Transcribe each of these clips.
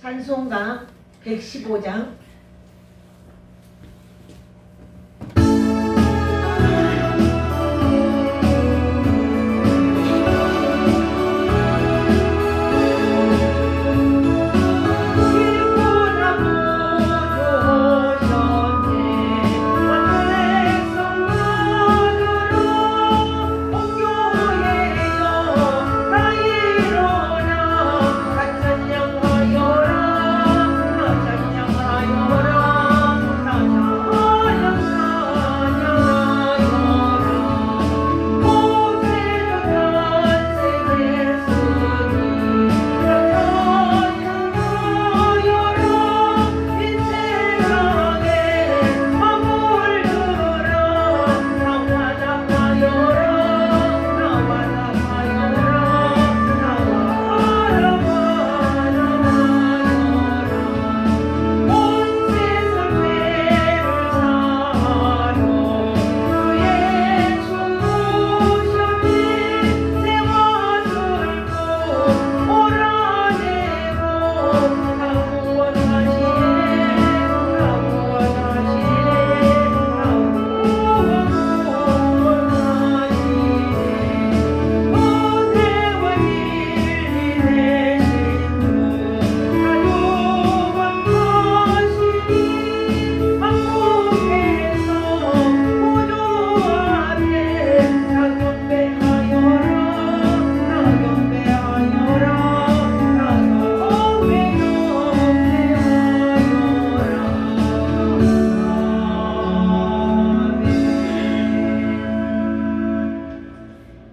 찬송가 115장.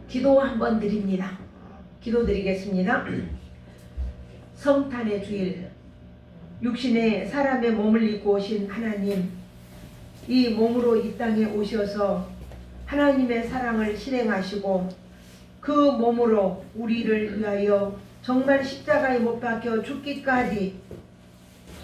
기도 한번 드립니다. 기도 드리겠습니다. 성탄의 주일, 육신의 사람의 몸을 입고 오신 하나님, 이 몸으로 이 땅에 오셔서 하나님의 사랑을 실행하시고 그 몸으로 우리를 위하여 정말 십자가에 못 박혀 죽기까지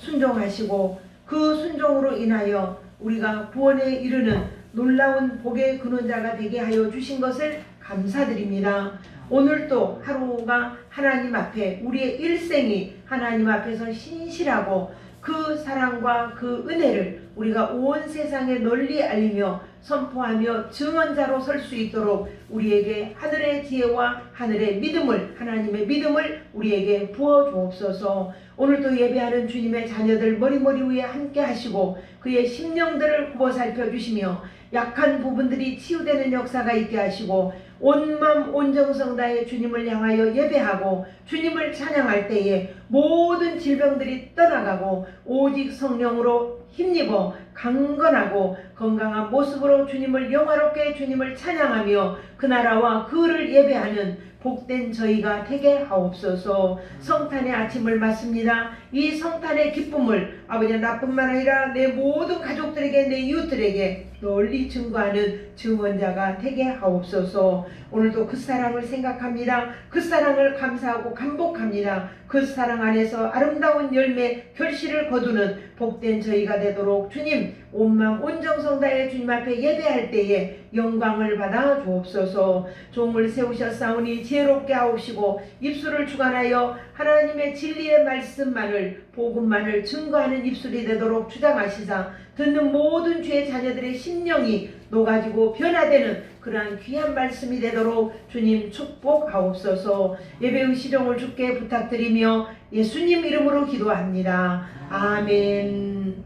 순종하시고 그 순종으로 인하여 우리가 구원에 이르는 놀라운 복의 근원자가 되게 하여 주신 것을 감사드립니다. 오늘도 하루가 하나님 앞에 우리의 일생이 하나님 앞에서 신실하고 그 사랑과 그 은혜를 우리가 온 세상에 널리 알리며 선포하며 증언자로 설 수 있도록 우리에게 하늘의 지혜와 하늘의 믿음을, 하나님의 믿음을 우리에게 부어 주옵소서. 오늘도 예배하는 주님의 자녀들 머리머리 위에 함께 하시고 그의 심령들을 굽어 살펴주시며 약한 부분들이 치유되는 역사가 있게 하시고 온 마음 온 정성 다해 주님을 향하여 예배하고 주님을 찬양할 때에 모든 질병들이 떠나가고 오직 성령으로 힘입어 강건하고 건강한 모습으로 주님을 영화롭게 주님을 찬양하며 그 나라와 그를 예배하는 복된 저희가 되게 하옵소서. 성탄의 아침을 맞습니다. 이 성탄의 기쁨을 아버지 나뿐만 아니라 내 모든 가족들에게 내 이웃들에게 널리 증거하는 증언자가 되게 하옵소서. 오늘도 그 사랑을 생각합니다. 그 사랑을 감사하고 감복합니다. 그 사랑 안에서 아름다운 열매 결실을 거두는 복된 저희가 되도록 주님 온 마음 온 정성 다해 주님 앞에 예배할 때에 영광을 받아 주옵소서. 종을 세우셨사오니 지혜롭게 하옵시고 입술을 주관하여 하나님의 진리의 말씀만을 복음만을 증거하는 입술이 되도록 주장하시사 듣는 모든 주의 자녀들의 심령이 녹아지고 변화되는 그러한 귀한 말씀이 되도록 주님 축복하옵소서. 예배의 시종을 주께 부탁드리며 예수님 이름으로 기도합니다. 아멘.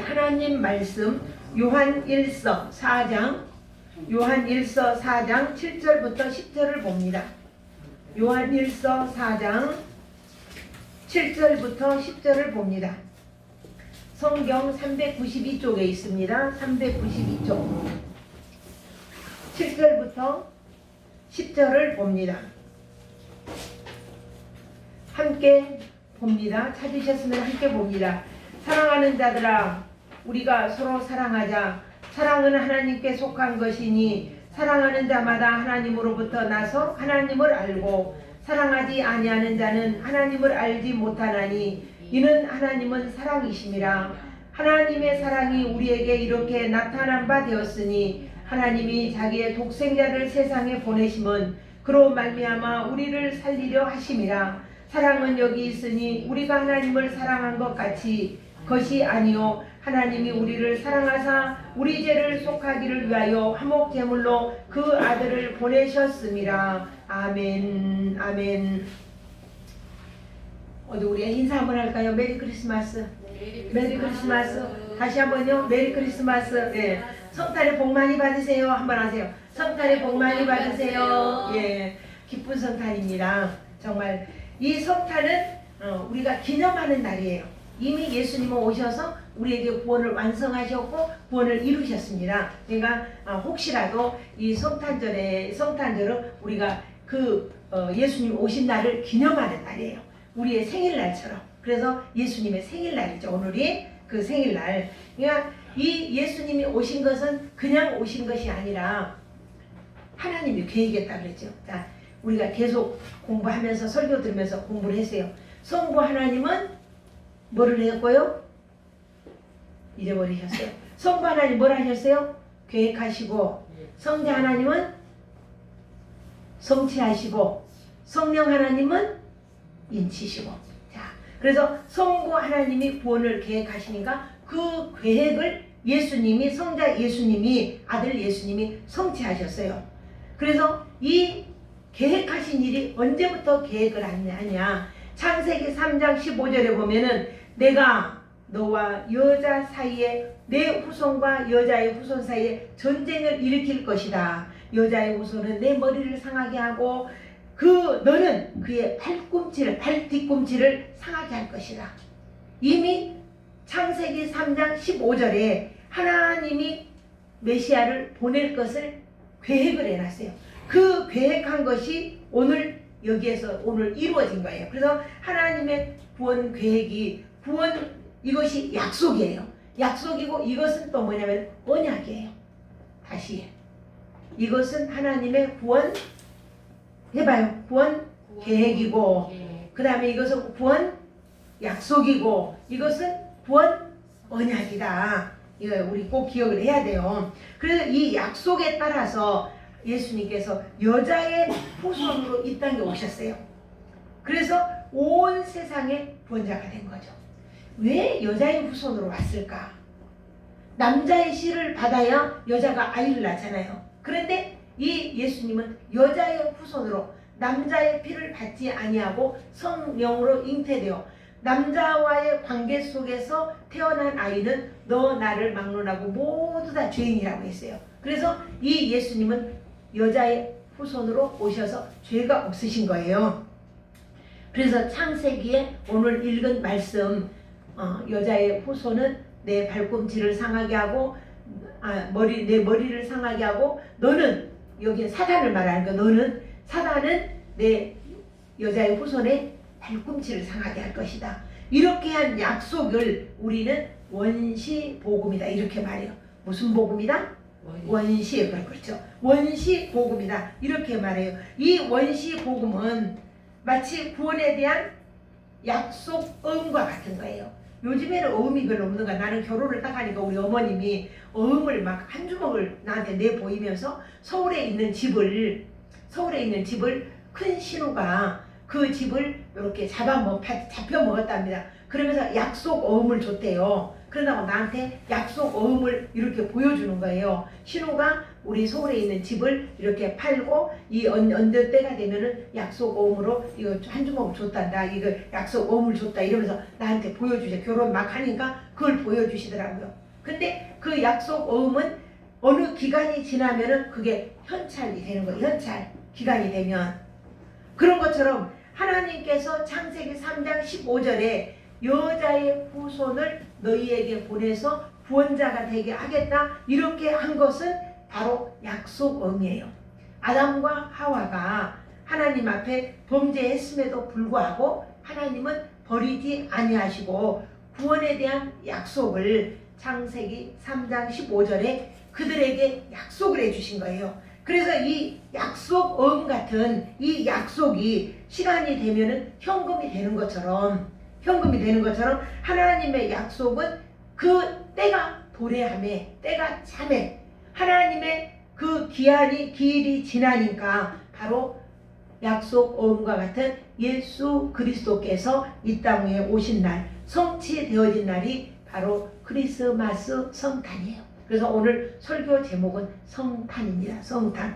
하나님 말씀 요한 1서 4장 7절부터 10절을 봅니다. 요한 1서 4장 7절부터 10절을 봅니다. 성경 392쪽에 있습니다. 392쪽 7절부터 10절을 봅니다. 함께 봅니다. 찾으셨으면 함께 봅니다. 사랑하는 자들아, 우리가 서로 사랑하자. 사랑은 하나님께 속한 것이니 사랑하는 자마다 하나님으로부터 나서 하나님을 알고 사랑하지 아니하는 자는 하나님을 알지 못하나니 이는 하나님은 사랑이심이라. 하나님의 사랑이 우리에게 이렇게 나타난 바 되었으니 하나님이 자기의 독생자를 세상에 보내심은 그로 말미암아 우리를 살리려 하심이라. 사랑은 여기 있으니 우리가 하나님을 사랑한 것 같이 것이 아니요 하나님이 우리를 사랑하사 우리 죄를 속하기를 위하여 화목 제물로 그 아들을 보내셨음이라. 아멘. 아멘. 어디 우리가 인사 한번 할까요? 메리 크리스마스. 메리 크리스마스. 다시 한번요. 메리 크리스마스. 네. 성탄의 복 많이 받으세요. 한번 하세요. 성탄의 복 많이 받으세요. 예. 기쁜 성탄입니다. 정말 이 성탄은 우리가 기념하는 날이에요. 이미 예수님은 오셔서 우리에게 구원을 완성하셨고 구원을 이루셨습니다. 그러니까 혹시라도 이 성탄절은 우리가 예수님 오신 날을 기념하는 날이에요. 우리의 생일날처럼. 그래서 예수님의 생일날이죠. 오늘이 그 생일날. 그러니까 이 예수님이 오신 것은 그냥 오신 것이 아니라 하나님이 계획했다 그랬죠. 자, 우리가 계속 공부하면서 설교 들으면서 공부를 했어요. 성부 하나님은 뭐를 했고요? 잊어버리셨어요. 성부 하나님 뭘 하셨어요? 계획하시고, 성자 하나님은 성취하시고, 성령 하나님은 인치시고. 자, 그래서 성부 하나님이 구원을 계획하시니까 그 계획을 예수님이, 성자 예수님이, 아들 예수님이 성취하셨어요. 그래서 이 계획하신 일이 언제부터 계획을 하냐? 창세기 3장 15절에 보면은 내가 너와 여자 사이에 내 후손과 여자의 후손 사이에 전쟁을 일으킬 것이다. 여자의 후손은 내 머리를 상하게 하고 너는 그의 뒤꿈치를 상하게 할 것이다. 이미 창세기 3장 15절에 하나님이 메시아를 보낼 것을 계획을 해놨어요. 그 계획한 것이 여기에서 오늘 이루어진 거예요. 그래서 하나님의 구원 계획이, 이것이 약속이에요. 약속이고 이것은 또 뭐냐면 언약이에요. 다시 이것은 하나님의 구원 해봐요. 구원 계획이고, 그 다음에 이것은 구원 약속이고, 이것은 구원 언약이다. 이거 우리 꼭 기억을 해야 돼요. 그래서 이 약속에 따라서 예수님께서 여자의 후손으로 이 땅에 오셨어요. 그래서 온 세상의 구원자가 된 거죠. 왜 여자의 후손으로 왔을까? 남자의 씨를 받아야 여자가 아이를 낳잖아요. 그런데 이 예수님은 여자의 후손으로 남자의 피를 받지 아니하고 성령으로 잉태되어 남자와의 관계 속에서 태어난 아이는 너 나를 막론하고 모두 다 죄인이라고 했어요. 그래서 이 예수님은 여자의 후손으로 오셔서 죄가 없으신 거예요. 그래서 창세기에 오늘 읽은 말씀, 여자의 후손은 내 발꿈치를 상하게 하고 내 머리를 상하게 하고, 너는, 여기 사단을 말하는 거, 사단은 내 여자의 후손의 발꿈치를 상하게 할 것이다. 이렇게 한 약속을 우리는 원시복음이다 이렇게 말해요. 무슨 복음이다? 원시, 그렇죠. 원시복음이다 이렇게 말해요. 이 원시복음은 마치 구원에 대한 약속음과 같은 거예요. 요즘에는 어음이 별로 없는가. 나는 결혼을 딱 하니까 우리 어머님이 어음을 막 한 주먹을 나한테 내보이면서 서울에 있는 집을 큰 신우가 그 집을 이렇게 잡혀 먹었답니다. 그러면서 약속 어음을 줬대요. 그러다가 나한테 약속 어음을 이렇게 보여주는 거예요. 신우가 우리 서울에 있는 집을 이렇게 팔고 이 언제 때가 되면은 약속 어음으로 이거 한 주먹 줬단다. 이거 약속 어음을 줬다. 이러면서 나한테 보여주죠. 결혼 막 하니까 그걸 보여주시더라고요. 근데 그 약속 어음은 어느 기간이 지나면은 그게 현찰이 되는 거예요. 현찰 기간이 되면. 그런 것처럼 하나님께서 창세기 3장 15절에 여자의 후손을 너희에게 보내서 구원자가 되게 하겠다 이렇게 한 것은 바로 약속음이에요. 아담과 하와가 하나님 앞에 범죄했음에도 불구하고 하나님은 버리지 아니하시고 구원에 대한 약속을 창세기 3장 15절에 그들에게 약속을 해주신 거예요. 그래서 이 약속음 같은 이 약속이 시간이 되면은 현금이 되는 것처럼 하나님의 약속은 그 때가 도래함에, 때가 참에, 하나님의 그 기일이 지나니까 바로 약속음과 같은 예수 그리스도께서 이 땅 위에 오신 날, 성취되어진 날이 바로 크리스마스 성탄이에요. 그래서 오늘 설교 제목은 성탄입니다. 성탄.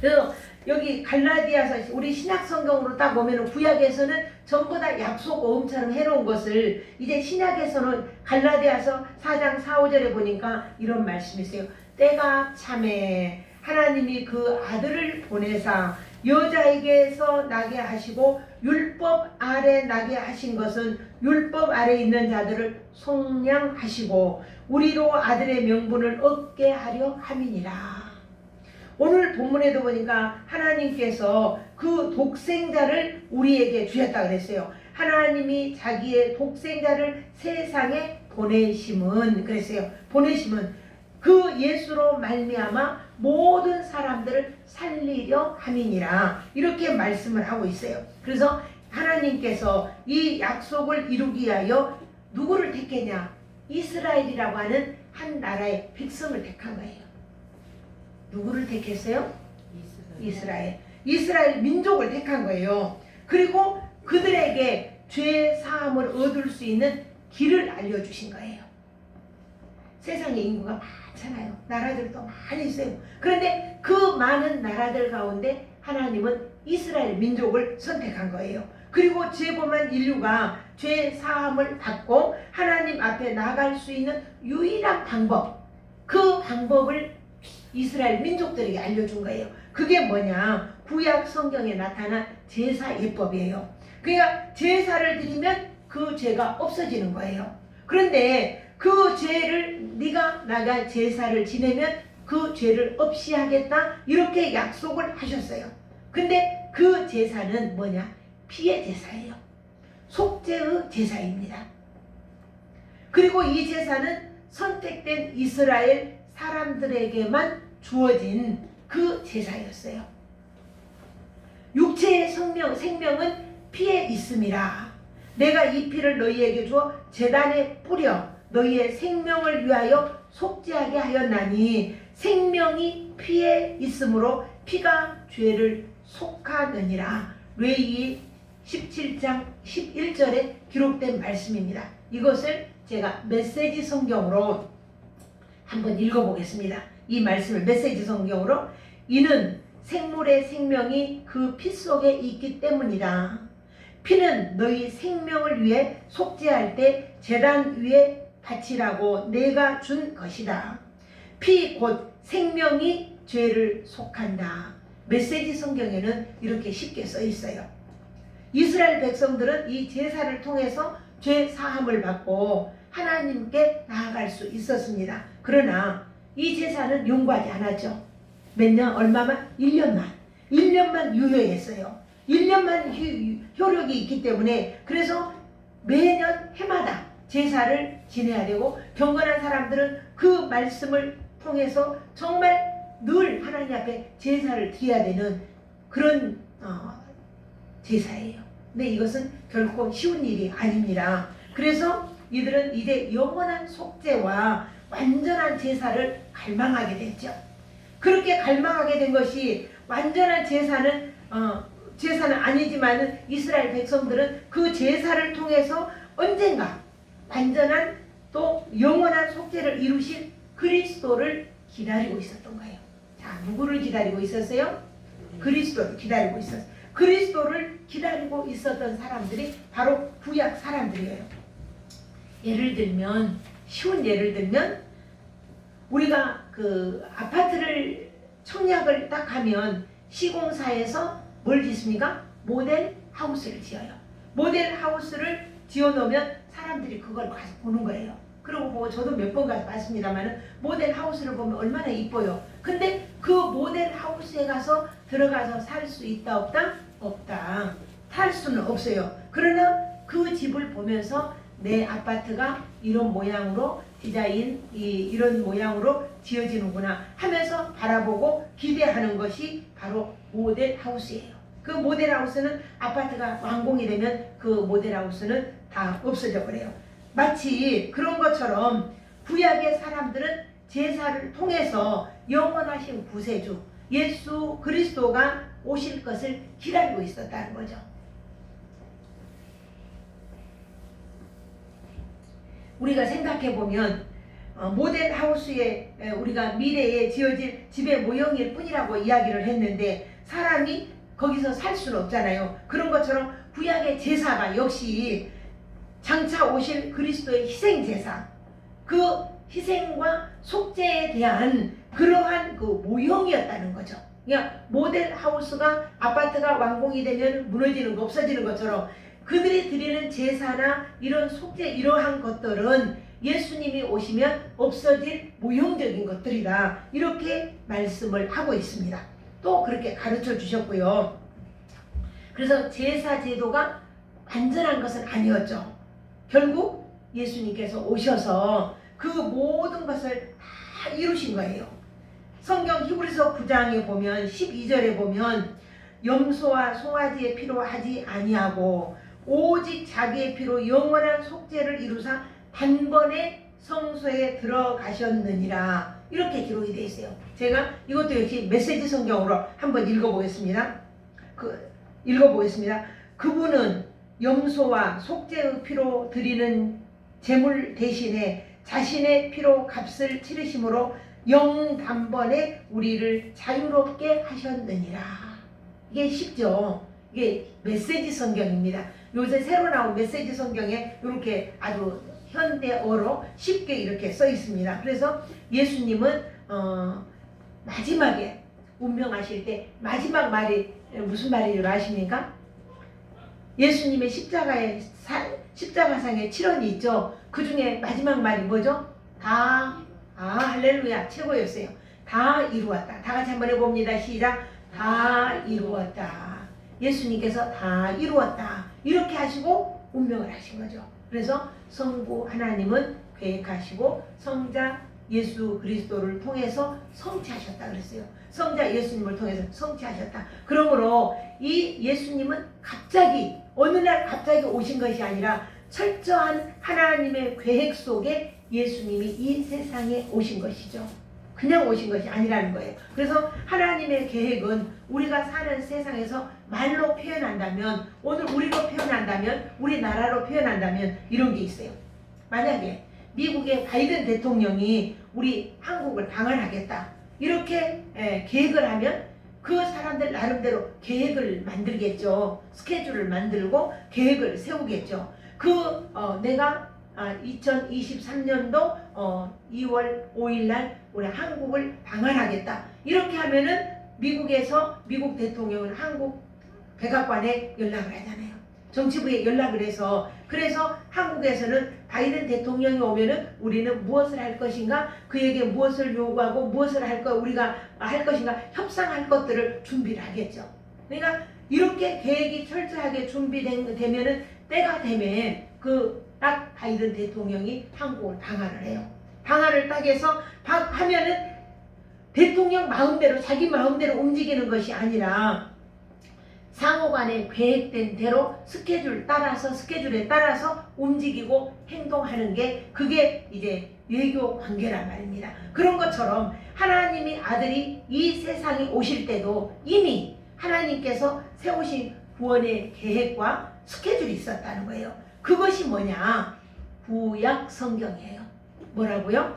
그래서 여기 갈라디아서 우리 신약 성경으로 딱 보면 구약에서는 전부 다 약속음처럼 해놓은 것을 이제 신약에서는 갈라디아서 4장 4, 5절에 보니까 이런 말씀이 있어요. 때가 참에 하나님이 그 아들을 보내사 여자에게서 나게 하시고 율법 아래 나게 하신 것은 율법 아래 있는 자들을 속량하시고 우리로 아들의 명분을 얻게 하려 함이니라. 오늘 본문에도 보니까 하나님께서 그 독생자를 우리에게 주셨다 그랬어요. 하나님이 자기의 독생자를 세상에 보내심은 그랬어요. 보내심은 그 예수로 말미암아 모든 사람들을 살리려 함이니라. 이렇게 말씀을 하고 있어요. 그래서 하나님께서 이 약속을 이루기 위하여 누구를 택했냐? 이스라엘이라고 하는 한 나라의 백성을 택한 거예요. 누구를 택했어요? 이스라엘 민족을 택한 거예요. 그리고 그들에게 죄 사함을 얻을 수 있는 길을 알려주신 거예요. 세상에 인구가 많잖아요. 나라들도 많이 있어요. 그런데 그 많은 나라들 가운데 하나님은 이스라엘 민족을 선택한 거예요. 그리고 죄범한 인류가 죄 사함을 받고 하나님 앞에 나갈 수 있는 유일한 방법, 그 방법을 이스라엘 민족들에게 알려준 거예요. 그게 뭐냐? 구약 성경에 나타난 제사 예법이에요. 그러니까 제사를 드리면 그 죄가 없어지는 거예요. 그런데 그 죄를 네가 나가 제사를 지내면 그 죄를 없이 하겠다 이렇게 약속을 하셨어요. 근데 그 제사는 뭐냐? 피의 제사예요. 속죄의 제사입니다. 그리고 이 제사는 선택된 이스라엘 사람들에게만 주어진 그 제사였어요. 육체의 생명은 피에 있음이라. 내가 이 피를 너희에게 주어 제단에 뿌려 너희의 생명을 위하여 속죄하게 하였나니 생명이 피에 있으므로 피가 죄를 속하느니라. 레위기 17장 11절에 기록된 말씀입니다. 이것을 제가 메시지 성경으로 한번 읽어보겠습니다. 이 말씀을 메시지 성경으로 이는 생물의 생명이 그 피 속에 있기 때문이다. 피는 너희 생명을 위해 속죄할 때 제단 위에 바치라고 내가 준 것이다. 피 곧 생명이 죄를 속한다. 메시지 성경에는 이렇게 쉽게 써 있어요. 이스라엘 백성들은 이 제사를 통해서 죄 사함을 받고 하나님께 나아갈 수 있었습니다. 그러나 이 제사는 용구하지 않았죠. 몇 년? 얼마만? 1년만 유효했어요. 1년만 효력이 있기 때문에 그래서 매년 해마다 제사를 지내야 되고 경건한 사람들은 그 말씀을 통해서 정말 늘 하나님 앞에 제사를 드려야 되는 그런 제사예요. 근데 이것은 결코 쉬운 일이 아닙니다. 그래서 이들은 이제 영원한 속죄와 완전한 제사를 갈망하게 됐죠. 그렇게 갈망하게 된 것이 완전한 제사는 아니지만 이스라엘 백성들은 그 제사를 통해서 언젠가 완전한 또 영원한 속죄를 이루신 그리스도를 기다리고 있었던 거예요. 자, 누구를 기다리고 있었어요? 그리스도를 기다리고 있었어요. 그리스도를 기다리고 있었던 사람들이 바로 구약 사람들이에요. 예를 들면 쉬운 예를 들면 우리가 그 아파트를 청약을 딱 하면 시공사에서 뭘 짓습니까? 모델 하우스를 지어요. 모델 하우스를 지어 놓으면 사람들이 그걸 가서 보는 거예요. 그리고 뭐 저도 몇 번 가서 봤습니다만 모델 하우스를 보면 얼마나 이뻐요. 근데 그 모델 하우스에 가서 들어가서 살 수 있다 없다? 없다. 탈 수는 없어요. 그러나 그 집을 보면서 내 아파트가 이런 모양으로 디자인 이런 모양으로 지어지는구나 하면서 바라보고 기대하는 것이 바로 모델하우스예요. 그 모델하우스는 아파트가 완공이 되면 그 모델하우스는 다 없어져 버려요. 마치 그런 것처럼 구약의 사람들은 제사를 통해서 영원하신 구세주 예수 그리스도가 오실 것을 기다리고 있었다는 거죠. 우리가 생각해보면 모델하우스에 우리가 미래에 지어질 집의 모형일 뿐이라고 이야기를 했는데 사람이 거기서 살 수는 없잖아요. 그런 것처럼 구약의 제사가 역시 장차 오실 그리스도의 희생제사, 그 희생과 속죄에 대한 그러한 그 모형이었다는 거죠. 그러니까 모델하우스가 아파트가 완공이 되면 무너지는 거 없어지는 것처럼 그들이 드리는 제사나 이런 속죄 이러한 것들은 예수님이 오시면 없어질 모형적인 것들이다. 이렇게 말씀을 하고 있습니다. 또 그렇게 가르쳐 주셨고요. 그래서 제사 제도가 완전한 것은 아니었죠. 결국 예수님께서 오셔서 그 모든 것을 다 이루신 거예요. 성경 히브리서 9장에 보면 12절에 보면 염소와 송아지의 피로 하지 아니하고 오직 자기의 피로 영원한 속죄를 이루사 단번에 성소에 들어가셨느니라. 이렇게 기록이 되어 있어요. 제가 이것도 역시 메시지 성경으로 한번 읽어보겠습니다. 그분은 염소와 속죄의 피로 드리는 제물 대신에 자신의 피로 값을 치르심으로 영단번에 우리를 자유롭게 하셨느니라. 이게 쉽죠. 이게 메시지 성경입니다. 요새 새로 나온 메시지 성경에 이렇게 아주 현대어로 쉽게 이렇게 써 있습니다. 그래서 예수님은 마지막에 운명하실 때 마지막 말이 무슨 말인 줄 아십니까? 예수님의 십자가상에 7원이 있죠. 그 중에 마지막 말이 뭐죠? 할렐루야 최고였어요. 다 이루었다. 다 같이 한번 해봅니다. 시작. 다 이루었다. 예수님께서 다 이루었다. 이렇게 하시고 운명을 하신 거죠. 그래서 성부 하나님은 계획하시고 성자 예수 그리스도를 통해서 성취하셨다 그랬어요. 성자 예수님을 통해서 성취하셨다. 그러므로 이 예수님은 갑자기 어느 날 갑자기 오신 것이 아니라 철저한 하나님의 계획 속에 예수님이 이 세상에 오신 것이죠. 그냥 오신 것이 아니라는 거예요. 그래서 하나님의 계획은 우리가 사는 세상에서 말로 표현한다면, 오늘 우리로 표현한다면, 우리나라로 표현한다면 이런 게 있어요. 만약에 미국의 바이든 대통령이 우리 한국을 방한하겠다 이렇게 계획을 하면 그 사람들 나름대로 계획을 만들겠죠. 스케줄을 만들고 계획을 세우겠죠. 내가 2023년도 2월 5일 날 우리 한국을 방한하겠다. 이렇게 하면은 미국 대통령은 한국 백악관에 연락을 하잖아요. 정치부에 연락을 해서, 그래서 한국에서는 바이든 대통령이 오면은 우리는 무엇을 할 것인가, 그에게 무엇을 요구하고 무엇을 우리가 할 것인가 협상할 것들을 준비를 하겠죠. 그러니까 이렇게 계획이 철저하게 준비되면은 때가 되면 딱 바이든 대통령이 한국을 방한을 해요. 방한을 딱 해서 하면은 대통령 마음대로 자기 마음대로 움직이는 것이 아니라 상호간에 계획된 대로 스케줄에 따라서 움직이고 행동하는 게 그게 이제 외교 관계란 말입니다. 그런 것처럼 하나님의 아들이 이 세상에 오실 때도 이미 하나님께서 세우신 구원의 계획과 스케줄이 있었다는 거예요. 그것이 뭐냐? 구약 성경이에요. 뭐라고요?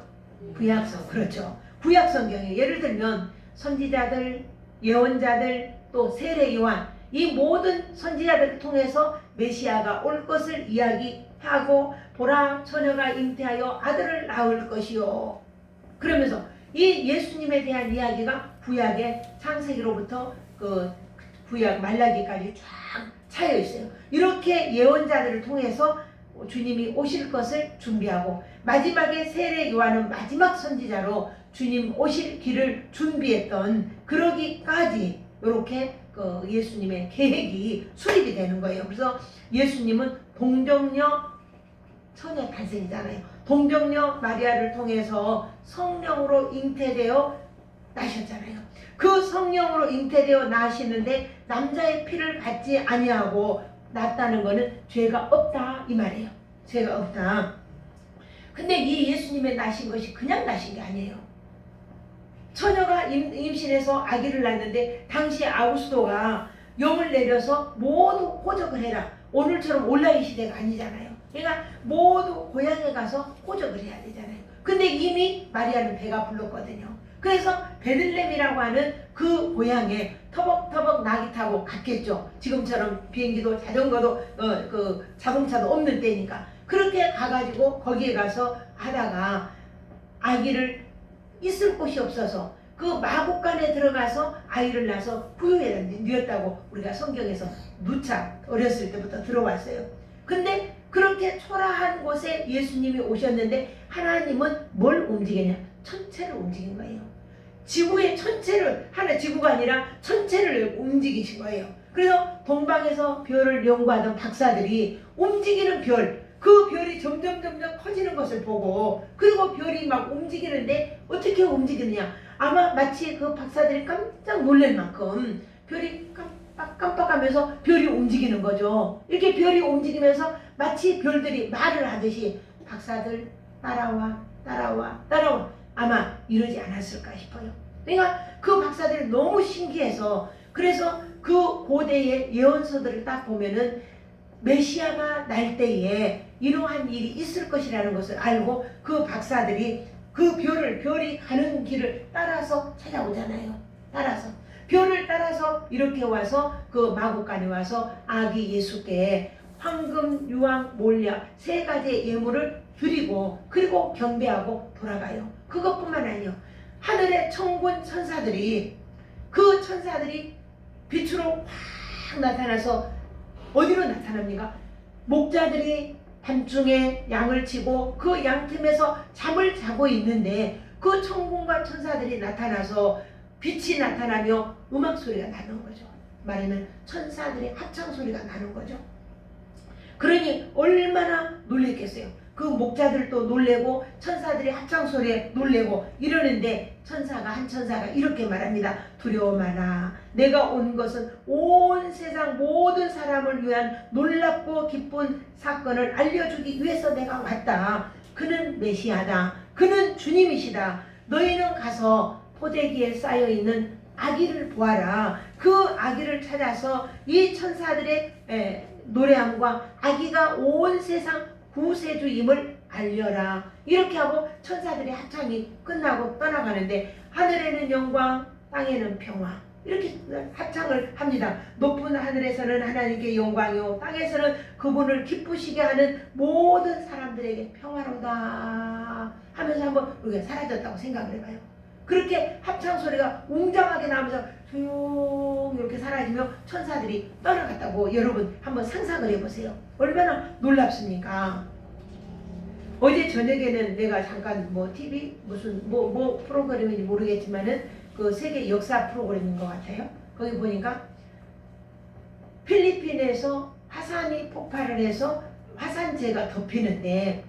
구약 성경. 그렇죠. 구약 성경에 예를 들면 선지자들, 예언자들, 또 세례 요한, 이 모든 선지자들을 통해서 메시아가 올 것을 이야기하고, 보라 처녀가 잉태하여 아들을 낳을 것이요. 그러면서 이 예수님에 대한 이야기가 구약의 창세기로부터 구약 말라기까지 쫙 차여 있어요. 이렇게 예언자들을 통해서 주님이 오실 것을 준비하고, 마지막에 세례 요한은 마지막 선지자로 주님 오실 길을 준비했던, 그러기까지 이렇게 예수님의 계획이 수립이 되는 거예요. 그래서 예수님은 동정녀 처녀 탄생이잖아요. 동정녀 마리아를 통해서 성령으로 잉태되어 나셨잖아요. 그 성령으로 잉태되어 나시는데 남자의 피를 받지 아니하고 낳았다는 것은 죄가 없다 이 말이에요. 죄가 없다. 근데 이 예수님의 나신 것이 그냥 나신 게 아니에요. 처녀가 임신해서 아기를 낳는데 당시 아우구스도가 영을 내려서 모두 호적을 해라. 오늘처럼 온라인 시대가 아니잖아요. 그러니까 모두 고향에 가서 호적을 해야 되잖아요. 근데 이미 마리아는 배가 불렀거든요. 그래서 베들렘이라고 하는 그 고향에 터벅터벅 낙이 타고 갔겠죠. 지금처럼 비행기도 자전거도 그 자동차도 없는 때니까. 그렇게 가가지고 거기에 가서 하다가 아기를 있을 곳이 없어서 그 마국간에 들어가서 아이를 낳아서 부유에 누였다고 우리가 성경에서 누차 어렸을 때부터 들어왔어요. 근데 그렇게 초라한 곳에 예수님이 오셨는데 하나님은 뭘 움직이냐? 천체를 움직인 거예요. 지구의 천체를, 하나 지구가 아니라 천체를 움직이신 거예요. 그래서 동방에서 별을 연구하던 박사들이 움직이는 별, 그 별이 점점 커지는 것을 보고, 그리고 별이 막 움직이는데 어떻게 움직이느냐? 아마 마치 그 박사들이 깜짝 놀랄 만큼 별이 깜빡하면서 별이 움직이는 거죠. 이렇게 별이 움직이면서 마치 별들이 말을 하듯이 박사들 따라와 아마 이러지 않았을까 싶어요. 그러니까 그 박사들이 너무 신기해서, 그래서 그 고대의 예언서들을 딱 보면은 메시아가 날 때에 이러한 일이 있을 것이라는 것을 알고 그 박사들이 그 별이 가는 길을 따라서 찾아오잖아요. 별을 따라서 이렇게 와서 그 마국간에 와서 아기 예수께 황금, 유황, 몰약 세 가지의 예물을 드리고 그리고 경배하고 돌아가요. 그것뿐만 아니요. 하늘의 천군 천사들이, 그 천사들이 빛으로 확 나타나서 어디로 나타납니까? 목자들이 밤중에 양을 치고 그 양틈에서 잠을 자고 있는데 그 천군과 천사들이 나타나서 빛이 나타나며 음악 소리가 나는 거죠. 말하면 천사들의 합창 소리가 나는 거죠. 그러니 얼마나 놀랬겠어요. 그 목자들도 놀래고 천사들의 합창 소리에 놀래고 이러는데 한 천사가 이렇게 말합니다. 두려워 마라. 내가 온 것은 온 세상 모든 사람을 위한 놀랍고 기쁜 사건을 알려주기 위해서 내가 왔다. 그는 메시아다. 그는 주님이시다. 너희는 가서 포대기에 쌓여있는 아기를 보아라. 그 아기를 찾아서 이 천사들의 노래함과 아기가 온 세상 구세주임을 알려라. 이렇게 하고 천사들의 합창이 끝나고 떠나가는데 하늘에는 영광, 땅에는 평화. 이렇게 합창을 합니다. 높은 하늘에서는 하나님께 영광이요, 땅에서는 그분을 기쁘시게 하는 모든 사람들에게 평화로다 하면서 한번 우리가 사라졌다고 생각을 해봐요. 그렇게 합창 소리가 웅장하게 나면서 조용 이렇게 사라지며 천사들이 떠나갔다고 여러분 한번 상상을 해보세요. 얼마나 놀랍습니까? 어제 저녁에는 내가 잠깐 TV 무슨 프로그램인지 모르겠지만은 그 세계 역사 프로그램인 것 같아요. 거기 보니까 필리핀에서 화산이 폭발을 해서 화산재가 덮이는데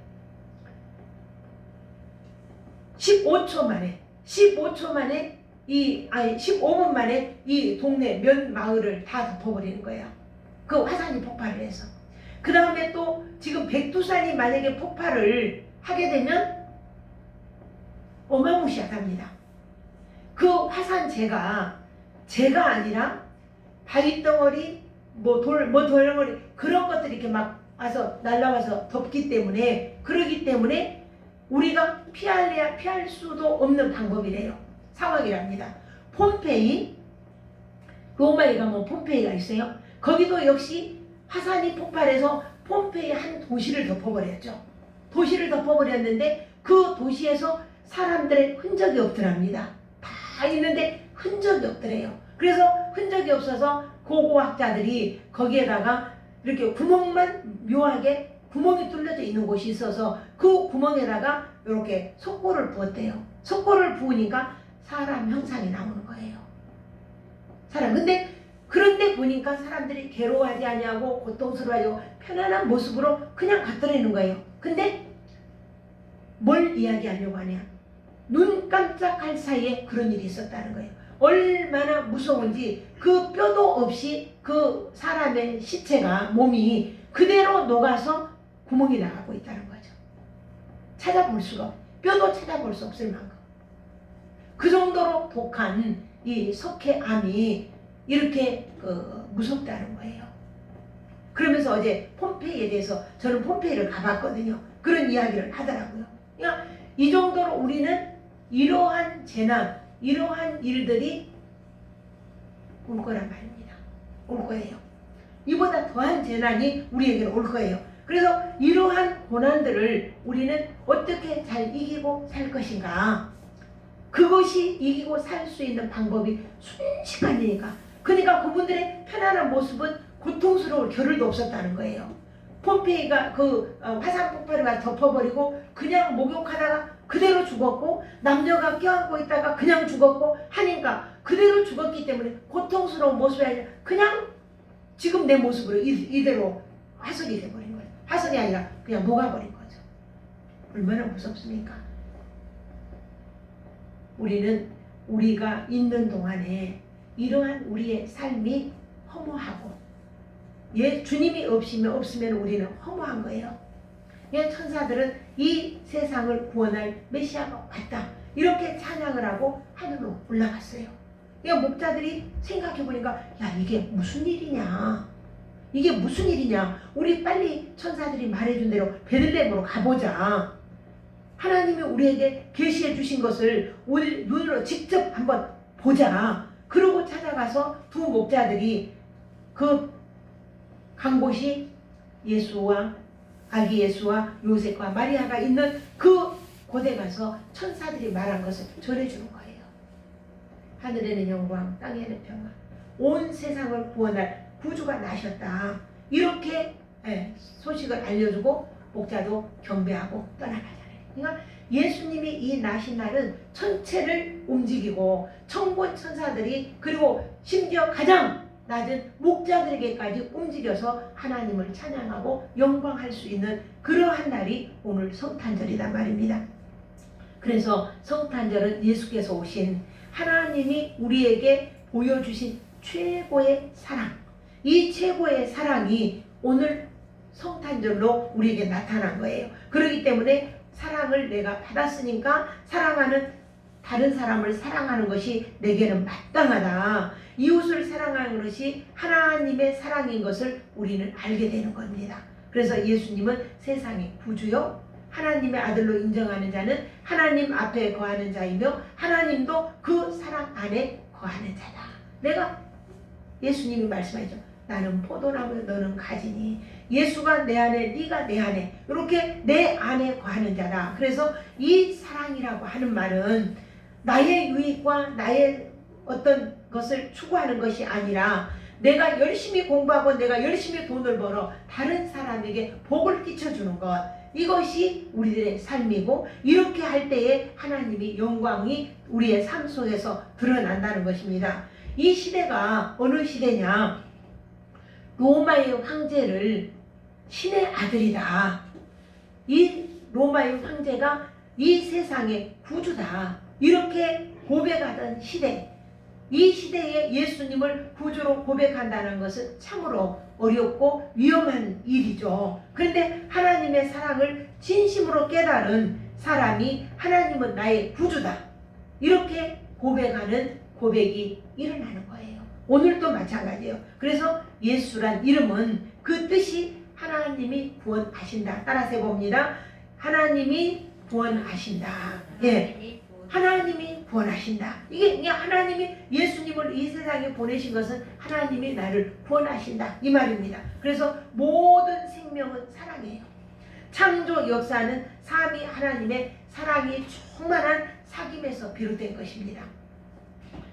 15초 만에 15분 만에 이 동네 몇 마을을 다 덮어버리는 거예요. 그 화산이 폭발을 해서. 그 다음에 또 지금 백두산이 만약에 폭발을 하게 되면 어마무시하답니다. 그 화산재가 아니라 바위덩어리, 돌덩어리 그런 것들이 이렇게 막 와서 날라와서 덮기 때문에, 그러기 때문에 우리가 피할래야 피할 수도 없는 방법이래요. 상황이랍니다. 폼페이, 로마에 가면 폼페이가 있어요. 거기도 역시 화산이 폭발해서 폼페이 한 도시를 덮어버렸죠. 도시를 덮어버렸는데 그 도시에서 사람들의 흔적이 없더랍니다. 다 있는데 흔적이 없더래요. 그래서 흔적이 없어서 고고학자들이 거기에다가 이렇게 구멍만 묘하게 구멍이 뚫려져 있는 곳이 있어서 그 구멍에다가 이렇게 석고를 부었대요. 석고를 부으니까 사람 형상이 나오는 거예요. 그런데 보니까 사람들이 괴로워하지 아니하고 고통스러워하고 편안한 모습으로 그냥 갔더라는 거예요. 근데 뭘 이야기하려고 하냐? 눈 깜짝할 사이에 그런 일이 있었다는 거예요. 얼마나 무서운지 그 뼈도 없이 그 사람의 시체가 몸이 그대로 녹아서 구멍이 나가고 있다는 거죠. 찾아볼 수가 없어요. 뼈도 찾아볼 수 없을 만큼. 그 정도로 독한 이 석회암이 이렇게 무섭다는 거예요. 그러면서 어제 폼페이에 대해서 저는 폼페이를 가봤거든요. 그런 이야기를 하더라고요. 그러니까 이 정도로 우리는 이러한 재난, 이러한 일들이 올 거란 말입니다. 올 거예요. 이보다 더한 재난이 우리에게 올 거예요. 그래서 이러한 고난들을 우리는 어떻게 잘 이기고 살 것인가? 그것이 이기고 살 수 있는 방법이 순식간이니까. 그러니까 그분들의 편안한 모습은 고통스러울 겨를도 없었다는 거예요. 폼페이가 화산 폭발을 덮어버리고 그냥 목욕하다가 그대로 죽었고, 남녀가 껴안고 있다가 그냥 죽었고 하니까 그대로 죽었기 때문에 고통스러운 모습이 아니라 그냥 지금 내 모습으로 이대로 화석이 돼버린 거예요. 화석이 아니라 그냥 녹아버린 거죠. 얼마나 무섭습니까? 우리는 우리가 있는 동안에 이러한 우리의 삶이 허무하고, 주님이 없으면 우리는 허무한 거예요. 천사들은 이 세상을 구원할 메시아가 왔다, 이렇게 찬양을 하고 하늘로 올라갔어요. 목자들이 생각해보니까, 야, 이게 무슨 일이냐? 이게 무슨 일이냐? 우리 빨리 천사들이 말해준 대로 베들레헴으로 가보자. 하나님이 우리에게 계시해 주신 것을 우리 눈으로 직접 한번 보자. 그러고 찾아가서 두 목자들이 간 곳이 아기 예수와 요셉과 마리아가 있는 그 곳에 가서 천사들이 말한 것을 전해주는 거예요. 하늘에는 영광, 땅에는 평화, 온 세상을 구원할 구주가 나셨다, 이렇게 소식을 알려주고 목자도 경배하고 떠나가잖아요. 그러니까 예수님이 이 나신 날은 천체를 움직이고 천군 천사들이, 그리고 심지어 가장 낮은 목자들에게까지 움직여서 하나님을 찬양하고 영광할 수 있는 그러한 날이 오늘 성탄절이란 말입니다. 그래서 성탄절은 예수께서 오신, 하나님이 우리에게 보여주신 최고의 사랑, 이 최고의 사랑이 오늘 성탄절로 우리에게 나타난 거예요. 그렇기 때문에 사랑을 내가 받았으니까 사랑하는 다른 사람을 사랑하는 것이 내게는 마땅하다. 이웃을 사랑하는 것이 하나님의 사랑인 것을 우리는 알게 되는 겁니다. 그래서 예수님은 세상의 구주요, 하나님의 아들로 인정하는 자는 하나님 앞에 거하는 자이며 하나님도 그 사랑 안에 거하는 자다. 예수님이 말씀하죠. 나는 포도나무, 너는 가지니 예수가 내 안에, 네가 내 안에, 이렇게 내 안에 거하는 자다. 그래서 이 사랑이라고 하는 말은 나의 유익과 나의 어떤 것을 추구하는 것이 아니라, 내가 열심히 공부하고 내가 열심히 돈을 벌어 다른 사람에게 복을 끼쳐주는 것, 이것이 우리들의 삶이고, 이렇게 할 때에 하나님의 영광이 우리의 삶 속에서 드러난다는 것입니다. 이 시대가 어느 시대냐? 로마의 황제를 신의 아들이다, 이 로마의 황제가 이 세상의 구주다, 이렇게 고백하던 시대, 이 시대에 예수님을 구주로 고백한다는 것은 참으로 어렵고 위험한 일이죠. 그런데 하나님의 사랑을 진심으로 깨달은 사람이 하나님은 나의 구주다, 이렇게 고백하는 고백이 일어나는 거예요. 오늘도 마찬가지예요. 그래서 예수란 이름은 그 뜻이 하나님이 구원하신다. 따라서 해봅니다. 하나님이 구원하신다. 예, 하나님이 구원하신다. 이게 하나님이 예수님을 이 세상에 보내신 것은 하나님이 나를 구원하신다, 이 말입니다. 그래서 모든 생명은 사랑이에요. 창조 역사는 삼위 하나님의 사랑이 충만한 사귐에서 비롯된 것입니다.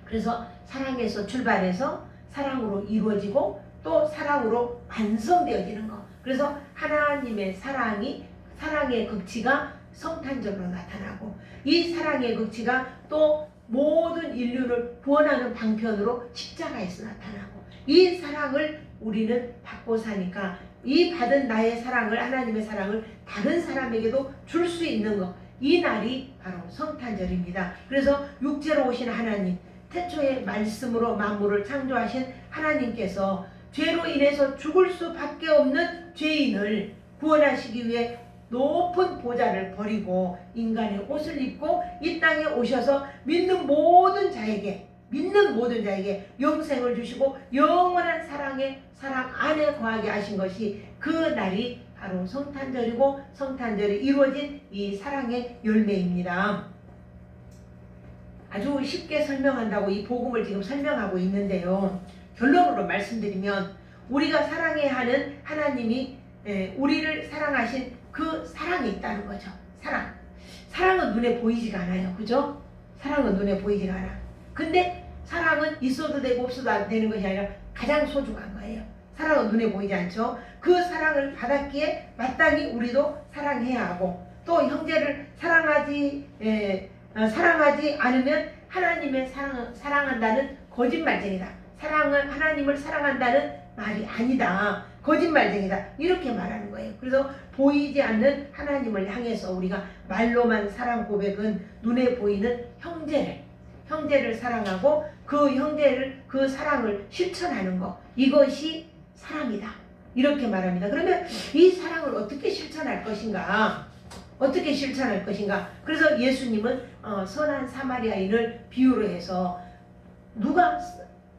그래서 사랑에서 출발해서 사랑으로 이루어지고 또 사랑으로 완성되어지는 것. 그래서 하나님의 사랑의 극치가 성탄절로 나타나고, 이 사랑의 극치가 또 모든 인류를 구원하는 방편으로 십자가에서 나타나고, 이 사랑을 우리는 받고 사니까 이 받은 나의 사랑을, 하나님의 사랑을 다른 사람에게도 줄 수 있는 것, 이 날이 바로 성탄절입니다. 그래서 육체로 오신 하나님, 태초의 말씀으로 만물을 창조하신 하나님께서 죄로 인해서 죽을 수밖에 없는 죄인을 구원하시기 위해 높은 보좌를 버리고 인간의 옷을 입고 이 땅에 오셔서 믿는 모든 자에게 영생을 주시고 영원한 사랑 안에 거하게 하신 것이, 그 날이 바로 성탄절이고, 성탄절이 이루어진 이 사랑의 열매입니다. 아주 쉽게 설명한다고 이 복음을 지금 설명하고 있는데요. 결론으로 말씀드리면, 우리가 사랑해야 하는 하나님이 우리를 사랑하신 그 사랑이 있다는 거죠. 사랑은 눈에 보이지가 않아요. 그죠? 사랑은 눈에 보이지가 않아. 근데 사랑은 있어도 되고 없어도 안 되는 것이 아니라 가장 소중한 거예요. 사랑은 눈에 보이지 않죠. 그 사랑을 받았기에 마땅히 우리도 사랑해야 하고, 또 형제를 사랑하지 않으면 하나님의 사랑한다는 거짓말쟁이다. 하나님을 사랑한다는 말이 아니다. 거짓말쟁이다. 이렇게 말하는 거예요. 그래서 보이지 않는 하나님을 향해서 우리가 말로만 사랑 고백은 눈에 보이는 형제를 사랑하고 그 사랑을 실천하는 것, 이것이 사랑이다. 이렇게 말합니다. 그러면 이 사랑을 어떻게 실천할 것인가? 그래서 예수님은 선한 사마리아인을 비유로 해서, 누가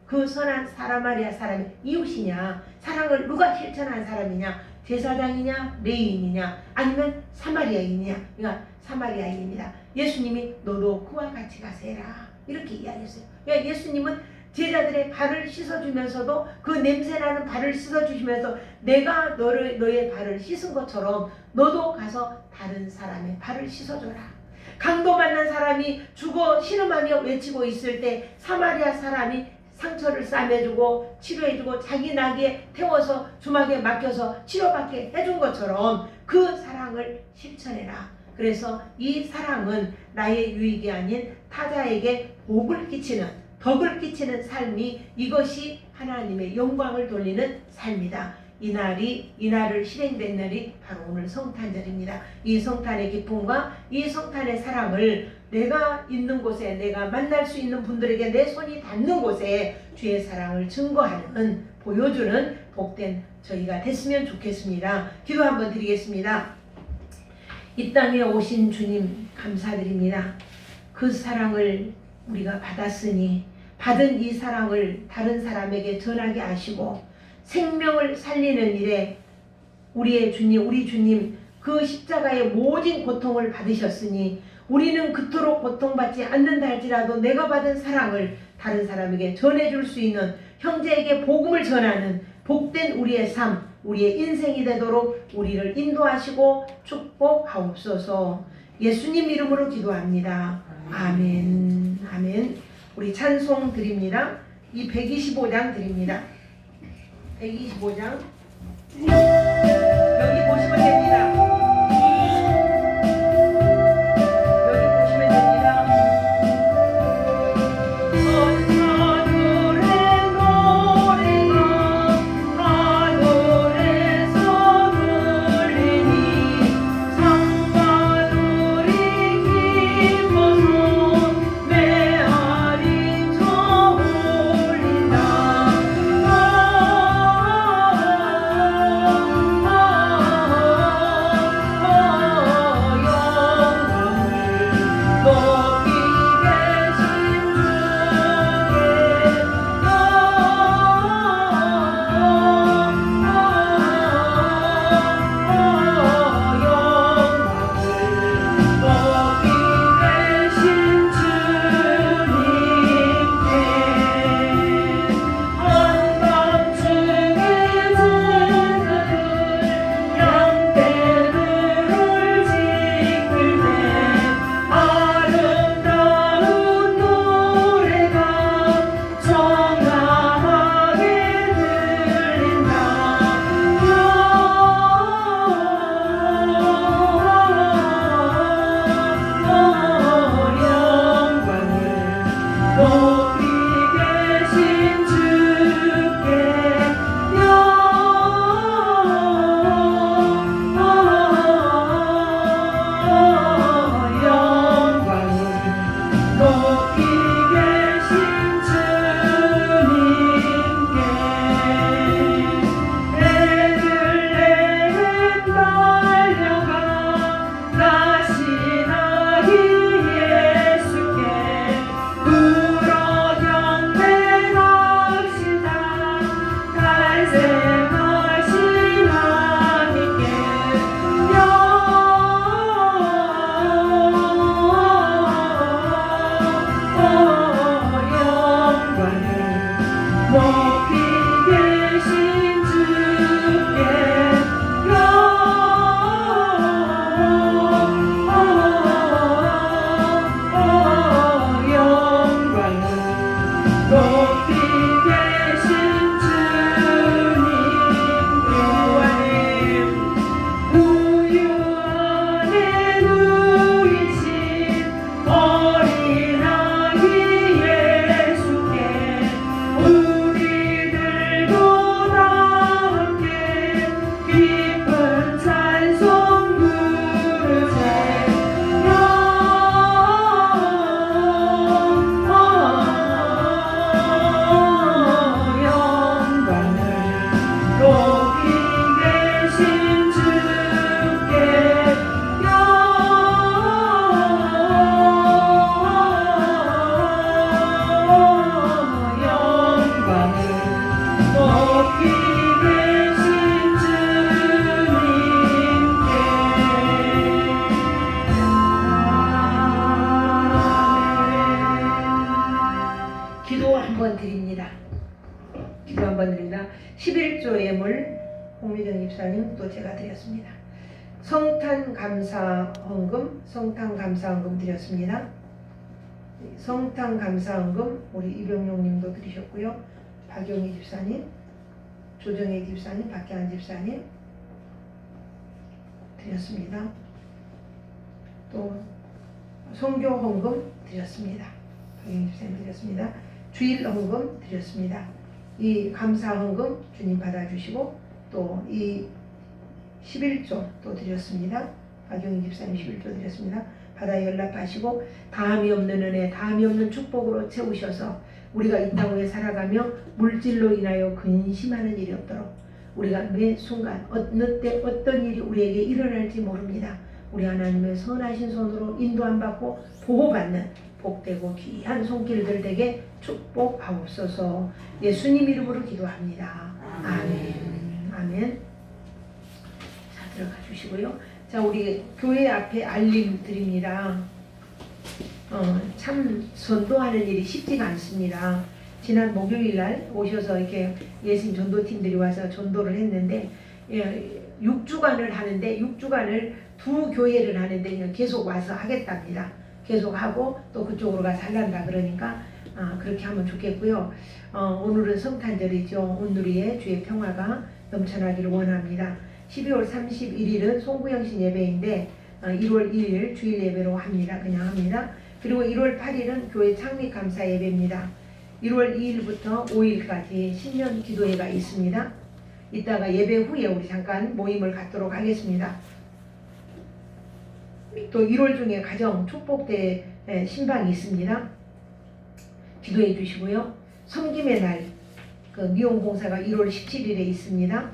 그 선한 사마리아 사람이 이웃이냐, 사랑을 누가 실천한 사람이냐, 제사장이냐, 레위인이냐, 아니면 사마리아인이냐. 그러니까 사마리아인입니다. 예수님이 너도 그와 같이 가세라, 이렇게 이야기했어요. 그러니까 예수님은 제자들의 발을 씻어주면서도, 그 냄새나는 발을 씻어주시면서 내가 너의 발을 씻은 것처럼 너도 가서 다른 사람의 발을 씻어줘라. 강도 만난 사람이 죽어 신음하며 외치고 있을 때 사마리아 사람이 상처를 싸매주고 치료해주고 자기 나귀에 태워서 주막에 맡겨서 치료받게 해준 것처럼 그 사랑을 실천해라. 그래서 이 사랑은 나의 유익이 아닌 타자에게 덕을 끼치는 삶이, 이것이 하나님의 영광을 돌리는 삶이다. 이 날을 실행된 날이 바로 오늘 성탄절입니다. 이 성탄의 기쁨과 이 성탄의 사랑을 내가 있는 곳에, 내가 만날 수 있는 분들에게 내 손이 닿는 곳에 주의 사랑을 증거하는, 보여주는 복된 저희가 됐으면 좋겠습니다. 기도 한번 드리겠습니다. 이 땅에 오신 주님 감사드립니다. 그 사랑을 우리가 받았으니 받은 이 사랑을 다른 사람에게 전하게 하시고, 생명을 살리는 일에 우리 주님 그 십자가의 모진 고통을 받으셨으니 우리는 그토록 고통받지 않는다 할지라도 내가 받은 사랑을 다른 사람에게 전해줄 수 있는, 형제에게 복음을 전하는 복된 우리의 삶, 우리의 인생이 되도록 우리를 인도하시고 축복하옵소서. 예수님 이름으로 기도합니다. 아멘. 우리 찬송 드립니다. 이 125장 드립니다. 125장 여기 보시면 됩니다. 박영 집사님 또 제가 드렸습니다. 성탄 감사 헌금 드렸습니다. 성탄 감사 헌금 우리 이병용 님도 드리셨고요. 박영희 집사님, 조정혜 집사님, 박혜한 집사님 드렸습니다. 또 선교 헌금 드렸습니다. 박영희 집사님 드렸습니다. 주일 헌금 드렸습니다. 이 감사 헌금 주님 받아주시고 또 이 11조 또 드렸습니다. 박영희 집사님 11조 드렸습니다. 바다 연락하시고 다함이 없는 은혜, 다함이 없는 축복으로 채우셔서 우리가 이 땅에 살아가며 물질로 인하여 근심하는 일이 없도록 우리가 매 순간 어느 때 어떤 일이 우리에게 일어날지 모릅니다. 우리 하나님의 선하신 손으로 인도함 받고 보호받는 복되고 귀한 손길들 되게 축복하옵소서. 예수님 이름으로 기도합니다. 아멘. 아멘. 자, 들어가 주시고요. 자, 우리 교회 앞에 알림 드립니다. 참 전도하는 일이 쉽지가 않습니다. 지난 목요일 날 오셔서 이렇게 예수님 전도팀들이 와서 전도를 했는데 6주간을 하는데 6주간을 두 교회를 하는데 그냥 계속 와서 하겠답니다. 계속 하고 또 그쪽으로 가서 할란다 그러니까 그렇게 하면 좋겠고요. 오늘은 성탄절이죠. 온누리의 주의 평화가 넘쳐나기를 원합니다. 12월 31일은 송구영신 예배인데 1월 1일 주일 예배로 합니다. 그냥 합니다. 그리고 1월 8일은 교회 창립 감사 예배입니다. 1월 2일부터 5일까지 신년 기도회가 있습니다. 이따가 예배 후에 우리 잠깐 모임을 갖도록 하겠습니다. 또 1월 중에 가정 축복대 신방이 있습니다. 기도해 주시고요. 섬김의 날, 그 미용봉사가 1월 17일에 있습니다.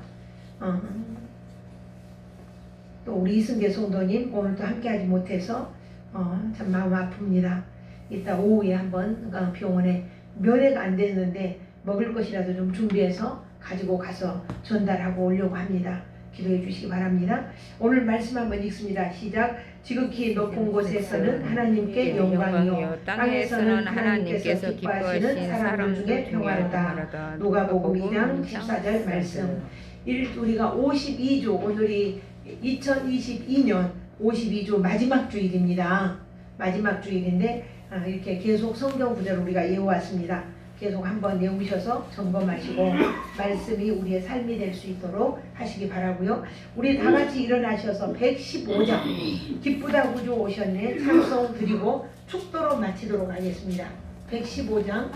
또 우리 이승계 성도님 오늘도 함께하지 못해서 참 마음 아픕니다. 이따 오후에 한번 병원에 면회가 안 됐는데 먹을 것이라도 좀 준비해서 가지고 가서 전달하고 오려고 합니다. 기도해 주시기 바랍니다. 오늘 말씀 한번 읽습니다. 시작. 지극히 높은 곳에서는 하나님께 영광이요 땅에서는 하나님께서 기뻐하시는 사람들 중에 평화로다. 누가복음 2장 14절 말씀. 우리가 52주 오늘이 2022년 52주 마지막 주일입니다. 마지막 주일인데 이렇게 계속 성경 구절을 우리가 외워왔습니다. 계속 한번 외우셔서 점검하시고 말씀이 우리의 삶이 될 수 있도록 하시기 바라고요. 우리 다 같이 일어나셔서 115장 기쁘다 구주 오셨네 찬송 드리고 축도로 마치도록 하겠습니다. 115장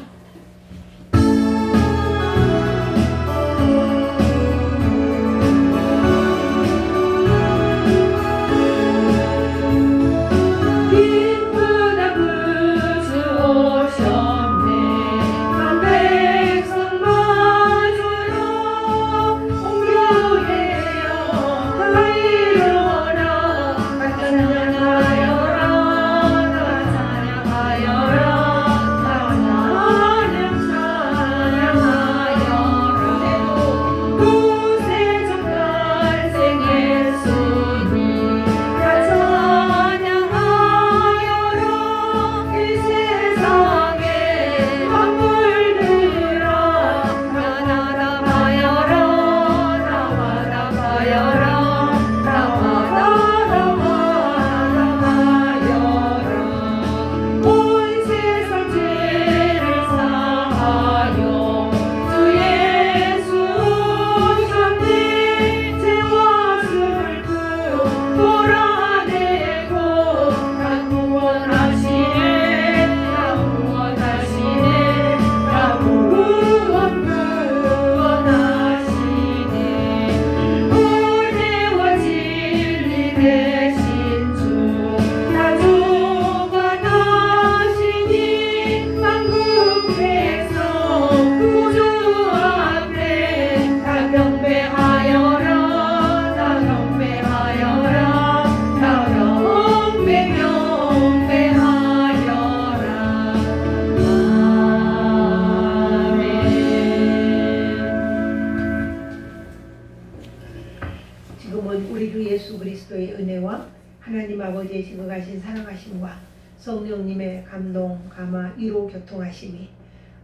하나님 아버지의 지극하신 사랑하심과 성령님의 감동, 감화, 위로, 교통하심이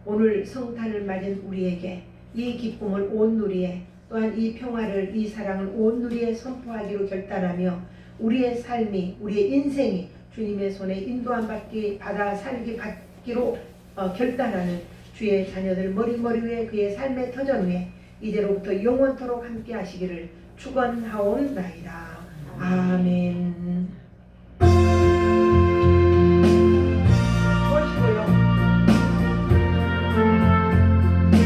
오늘 성탄을 맞은 우리에게 이 기쁨을 온 누리에 또한 이 평화를, 이 사랑을 온 누리에 선포하기로 결단하며 우리의 삶이, 우리의 인생이 주님의 손에 인도함 받아 살기 받기로 결단하는 주의 자녀들 머리 위에 그의 삶의 터전 위에 이제로부터 영원토록 함께 하시기를 축원하옵나이다.